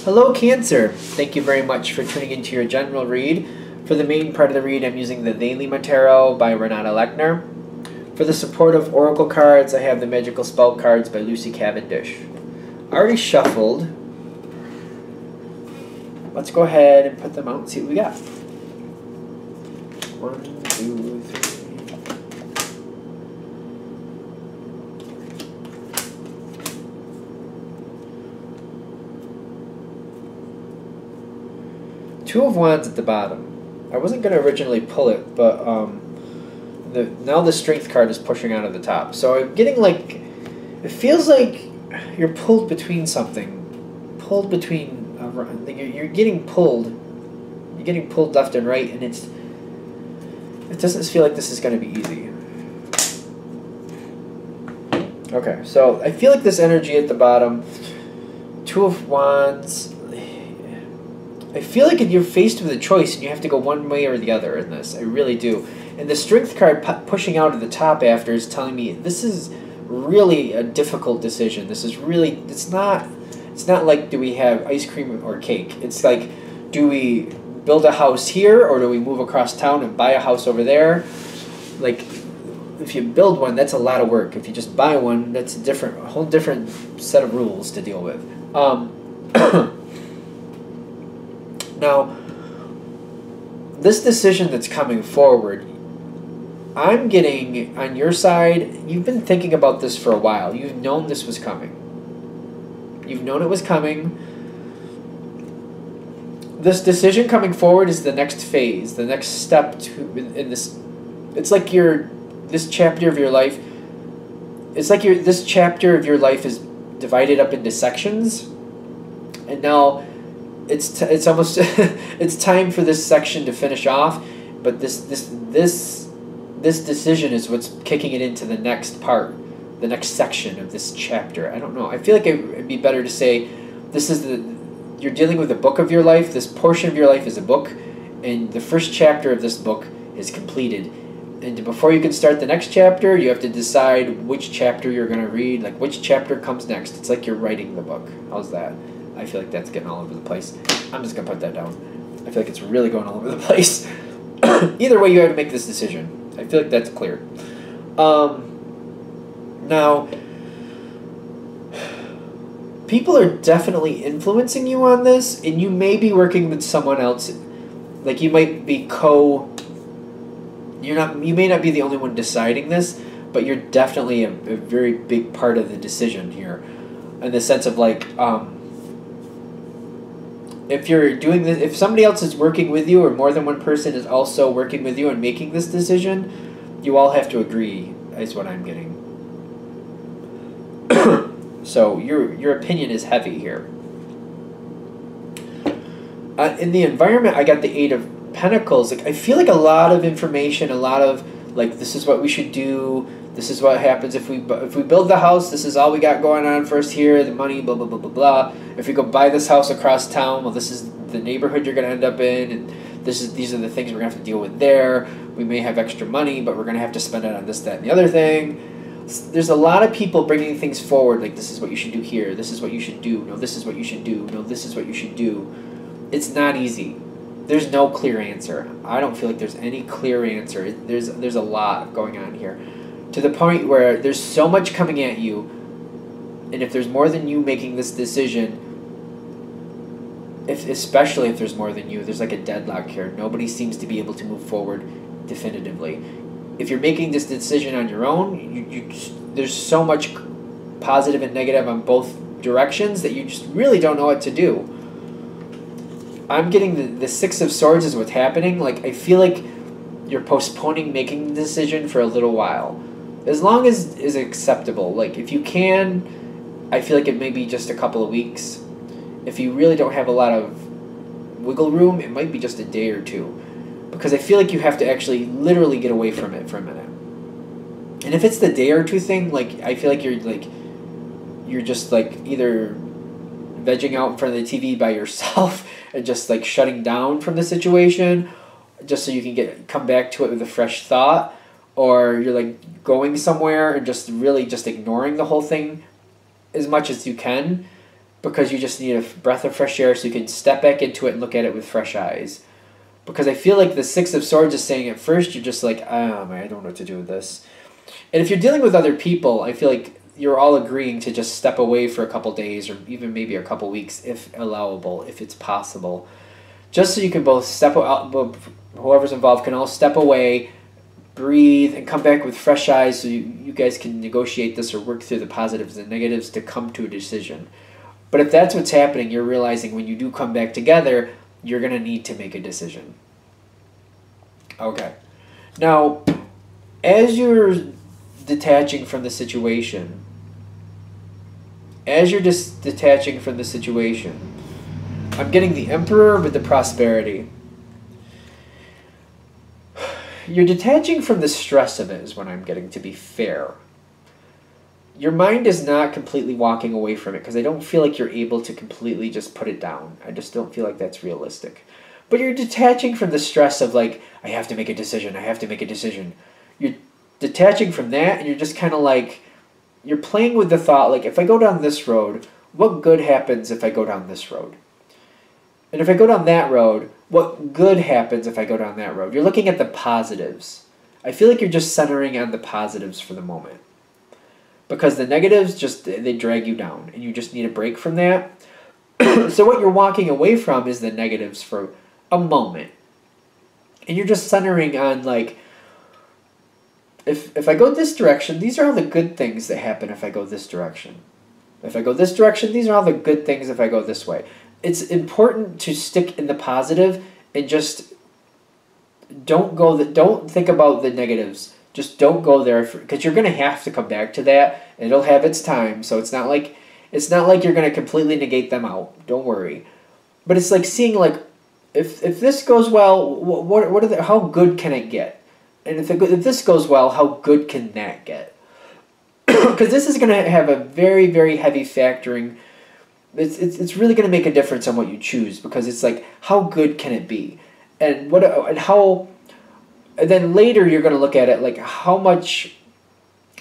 Hello Cancer! Thank you very much for tuning into your general read. For the main part of the read, I'm using the They Lima Tarot by Renata Lechner. For the supportive oracle cards, I have the Magical Spell cards by Lucy Cavendish. I already shuffled. Let's go ahead and put them out and see what we got. 1, 2, 3. Two of Wands at the bottom. I wasn't going to originally pull it, but now the Strength card is pushing out of the top. So I'm getting like, it feels like you're pulled between something. Pulled between, you're getting pulled. You're getting pulled left and right, and it doesn't feel like this is going to be easy. Okay, so I feel like this energy at the bottom, Two of Wands, I feel like you're faced with a choice and you have to go one way or the other in this. I really do. And the Strength card pushing out at the top after is telling me this is really a difficult decision. This is really, it's not like do we have ice cream or cake. It's like, do we build a house here or do we move across town and buy a house over there? Like, if you build one, that's a lot of work. If you just buy one, that's a whole different set of rules to deal with. Now, this decision that's coming forward, I'm getting, on your side, you've been thinking about this for a while. You've known this was coming. You've known it was coming. This decision coming forward is the next phase, the next step in this. It's like this chapter of your life, this chapter of your life is divided up into sections, and now it's almost it's time for this section to finish off, but this decision is what's kicking it into the next part, the next section of this chapter. I don't know. I feel like it'd be better to say this is you're dealing with a book of your life. This portion of your life is a book, and the first chapter of this book is completed. And before you can start the next chapter, you have to decide which chapter you're going to read, like which chapter comes next. It's like you're writing the book. How's that? I feel like that's getting all over the place. I'm just going to put that down. I feel like it's really going all over the place. Either way, you have to make this decision. I feel like that's clear. Now, people are definitely influencing you on this, and you may be working with someone else. Like, you might be you may not be the only one deciding this, but you're definitely a very big part of the decision here. In the sense of like, if you're doing this, if somebody else is working with you, or more than one person is also working with you and making this decision, you all have to agree, is what I'm getting. So your opinion is heavy here. In the environment, I got the Eight of Pentacles. Like, I feel like a lot of information, a lot of like, this is what we should do. This is what happens if we build the house. This is all we got going on first here. The money, blah blah blah blah blah. If we go buy this house across town, well, this is the neighborhood you're gonna end up in, and these are the things we're gonna have to deal with there. We may have extra money, but we're gonna have to spend it on this, that, and the other thing. There's a lot of people bringing things forward. Like, this is what you should do here. This is what you should do. No, this is what you should do. No, this is what you should do. It's not easy. There's no clear answer. I don't feel like there's any clear answer. There's a lot going on here, to the point where there's so much coming at you, and if there's more than you making this decision, especially if there's more than you, there's like a deadlock here. Nobody seems to be able to move forward definitively. If you're making this decision on your own, there's so much positive and negative on both directions that you just really don't know what to do. I'm getting the Six of Swords is what's happening. Like, I feel like you're postponing making the decision for a little while. As long as is acceptable. Like, if you can, I feel like it may be just a couple of weeks. If you really don't have a lot of wiggle room, it might be just a day or two. Because I feel like you have to actually literally get away from it for a minute. And if it's the day or two thing, like, I feel like you're just like either vegging out in front of the TV by yourself and just like shutting down from the situation, just so you can come back to it with a fresh thought, or you're like going somewhere and just really just ignoring the whole thing as much as you can, because you just need a breath of fresh air so you can step back into it and look at it with fresh eyes. Because I feel like the Six of Swords is saying at first you're just like, oh man, I don't know what to do with this. And if you're dealing with other people, I feel like you're all agreeing to just step away for a couple days or even maybe a couple weeks if allowable, if it's possible. Just so you can both step out, whoever's involved can all step away, breathe, and come back with fresh eyes so you guys can negotiate this or work through the positives and negatives to come to a decision. But if that's what's happening, you're realizing when you do come back together, you're going to need to make a decision. Okay. Now, as you're detaching from the situation, I'm getting the Emperor with the Prosperity. You're detaching from the stress of it is what I'm getting, to be fair. Your mind is not completely walking away from it because I don't feel like you're able to completely just put it down. I just don't feel like that's realistic. But you're detaching from the stress of like, I have to make a decision, You're detaching from that and you're just kind of like, you're playing with the thought like, if I go down this road, what good happens if I go down this road? And if I go down that road, what good happens if I go down that road? You're looking at the positives. I feel like you're just centering on the positives for the moment. Because the negatives, they drag you down. And you just need a break from that. So what you're walking away from is the negatives for a moment. And you're just centering on like, if I go this direction, these are all the good things that happen if I go this direction. If I go this direction, these are all the good things if I go this way. It's important to stick in the positive and just don't think about the negatives. Just don't go there because you're going to have to come back to that and it'll have its time. So it's not like you're going to completely negate them out. Don't worry. But it's like seeing like if this goes well, how good can it get? And if this goes well, how good can that get? Because this is going to have a very, very heavy factoring. It's really going to make a difference on what you choose because it's like, how good can it be? And then later you're going to look at it like, how much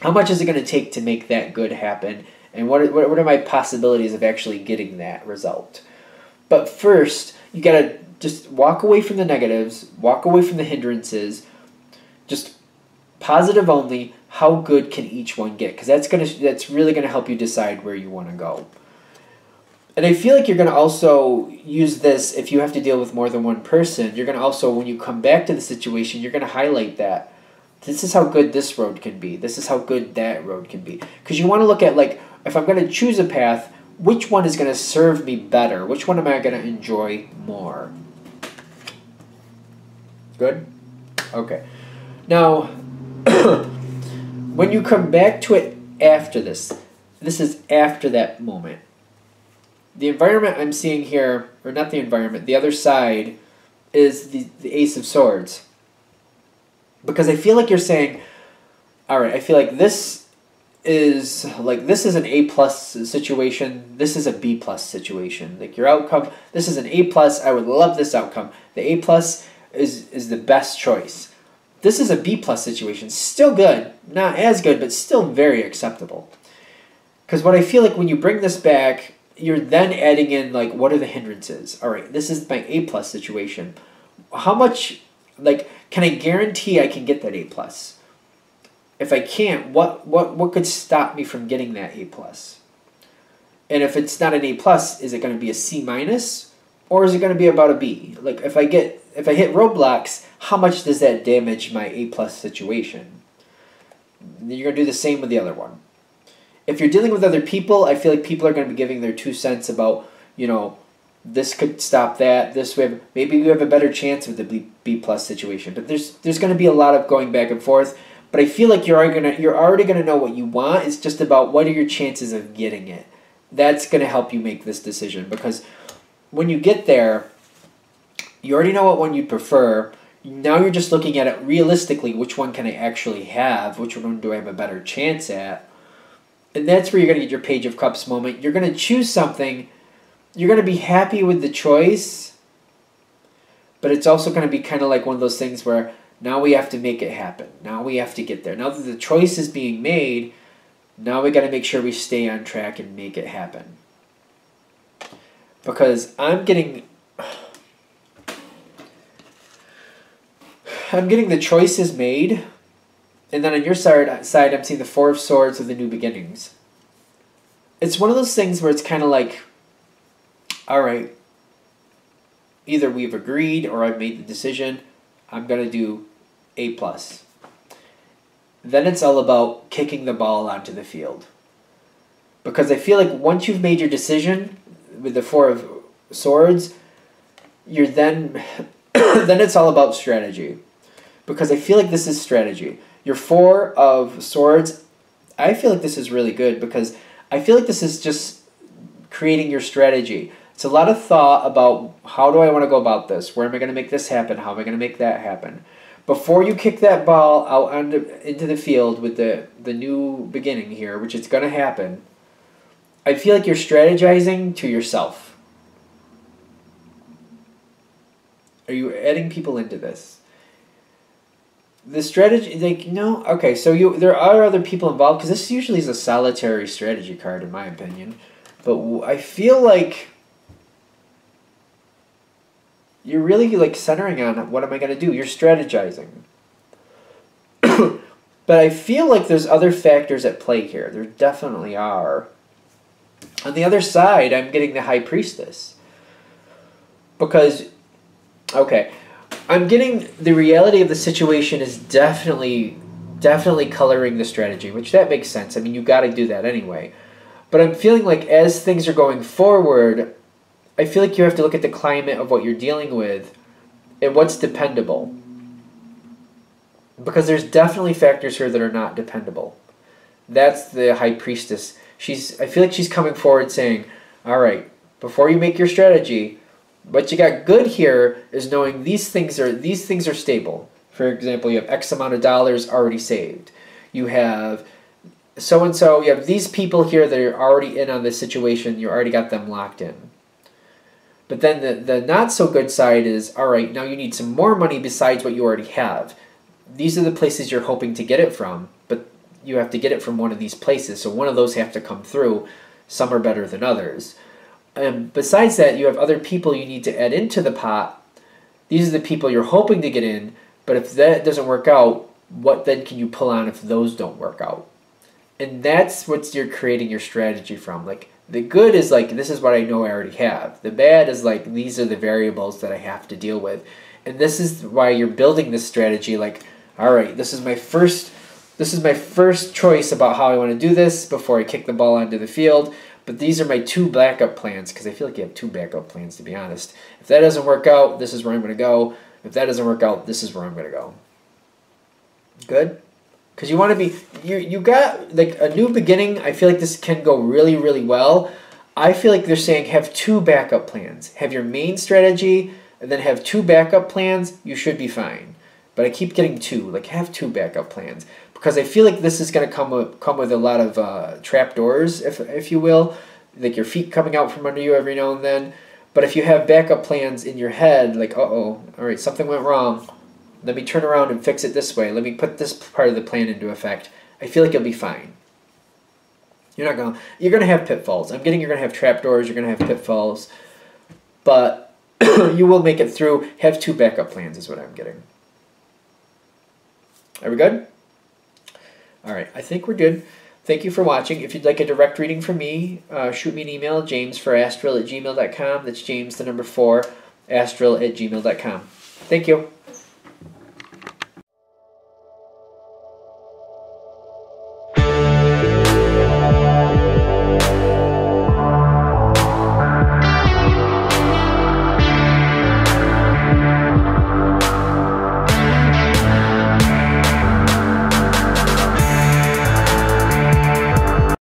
is it going to take to make that good happen? And what are my possibilities of actually getting that result? But first, you got to just walk away from the negatives, walk away from the hindrances, just positive only. How good can each one get? Because that's really going to help you decide where you want to go. And I feel like you're going to also use this if you have to deal with more than one person. You're going to also, when you come back to the situation, you're going to highlight that. This is how good this road can be. This is how good that road can be. Because you want to look at, like, if I'm going to choose a path, which one is going to serve me better? Which one am I going to enjoy more? Good? Okay. Now, when you come back to it after this is after that moment. The environment I'm seeing here, or not the environment, the other side is the Ace of Swords. Because I feel like you're saying, all right, I feel like this is an A+ situation, this is a B+ situation. Like your outcome, this is an A+, I would love this outcome. The A+ is the best choice. This is a B+ situation, still good, not as good, but still very acceptable. Because what I feel like when you bring this back, you're then adding in, like, what are the hindrances? All right, this is my A+ situation. How much, like, can I guarantee I can get that A+? If I can't, what could stop me from getting that A+? And if it's not an A+, is it going to be a C-, or is it going to be about a B? Like, if I hit roadblocks, how much does that damage my A+ situation? You're going to do the same with the other one. If you're dealing with other people, I feel like people are going to be giving their 2 cents about, this could stop that. Maybe you have a better chance with the B+ situation. But there's going to be a lot of going back and forth. But I feel like you're already going to know what you want. It's just about what are your chances of getting it. That's going to help you make this decision. Because when you get there, you already know what one you'd prefer. Now you're just looking at it realistically. Which one can I actually have? Which one do I have a better chance at? And that's where you're going to get your Page of Cups moment. You're going to choose something. You're going to be happy with the choice. But it's also going to be kind of like one of those things where now we have to make it happen. Now we have to get there. Now that the choice is being made, now we got to make sure we stay on track and make it happen. because I'm getting the choices made, and then on your side I'm seeing the Four of Swords of the new beginnings. It's one of those things where it's kind of like, all right, either we've agreed or I've made the decision, I'm going to do A+. Then it's all about kicking the ball onto the field. Because I feel like once you've made your decision with the Four of Swords, you're then it's all about strategy. Because I feel like this is strategy. Your Four of Swords, I feel like this is really good because I feel like this is just creating your strategy. It's a lot of thought about how do I want to go about this? Where am I going to make this happen? How am I going to make that happen? Before you kick that ball out into the field with the new beginning here, which is going to happen, I feel like you're strategizing to yourself. Are you adding people into this? The strategy, like, no, okay, so there are other people involved, because this usually is a solitary strategy card, in my opinion. But I feel like you're really, like, centering on what am I going to do? You're strategizing. But I feel like there's other factors at play here. There definitely are. On the other side, I'm getting the High Priestess. Because, okay, I'm getting the reality of the situation is definitely coloring the strategy, which that makes sense. I mean, you got to do that anyway. But I'm feeling like as things are going forward, I feel like you have to look at the climate of what you're dealing with and what's dependable. Because there's definitely factors here that are not dependable. That's the High Priestess. I feel like she's coming forward saying, all right, before you make your strategy, what you got good here is knowing these things are stable. For example, you have X amount of dollars already saved. You have so-and-so, you have these people here that are already in on this situation. You already got them locked in. But then the not-so-good side is, all right, now you need some more money besides what you already have. These are the places you're hoping to get it from, but you have to get it from one of these places. So one of those have to come through. Some are better than others. And besides that, you have other people you need to add into the pot. These are the people you're hoping to get in, but if that doesn't work out, what then can you pull on if those don't work out? And that's what you're creating your strategy from. Like, the good is like, this is what I know I already have. The bad is like, these are the variables that I have to deal with. And this is why you're building this strategy. Like, all right, this is my first choice about how I want to do this before I kick the ball onto the field. But these are my two backup plans, because I feel like you have two backup plans, to be honest. If that doesn't work out, this is where I'm going to go. If that doesn't work out, this is where I'm going to go. Good? Because you want to be, you got like a new beginning. I feel like this can go really, really well. I feel like they're saying have two backup plans. Have your main strategy, and then have two backup plans. You should be fine. But I keep getting two. Like, have two backup plans. Because I feel like this is going to come with a lot of trapdoors, if you will. Like your feet coming out from under you every now and then. But if you have backup plans in your head, like, uh-oh, all right, something went wrong. Let me turn around and fix it this way. Let me put this part of the plan into effect. I feel like you'll be fine. You're going to have pitfalls. I'm getting you're going to have trapdoors. You're going to have pitfalls. But you will make it through. Have two backup plans is what I'm getting. Are we good? All right, I think we're good. Thank you for watching. If you'd like a direct reading from me, shoot me an email, jamesforastral@gmail.com. That's James, the number 4, astral@gmail.com. Thank you.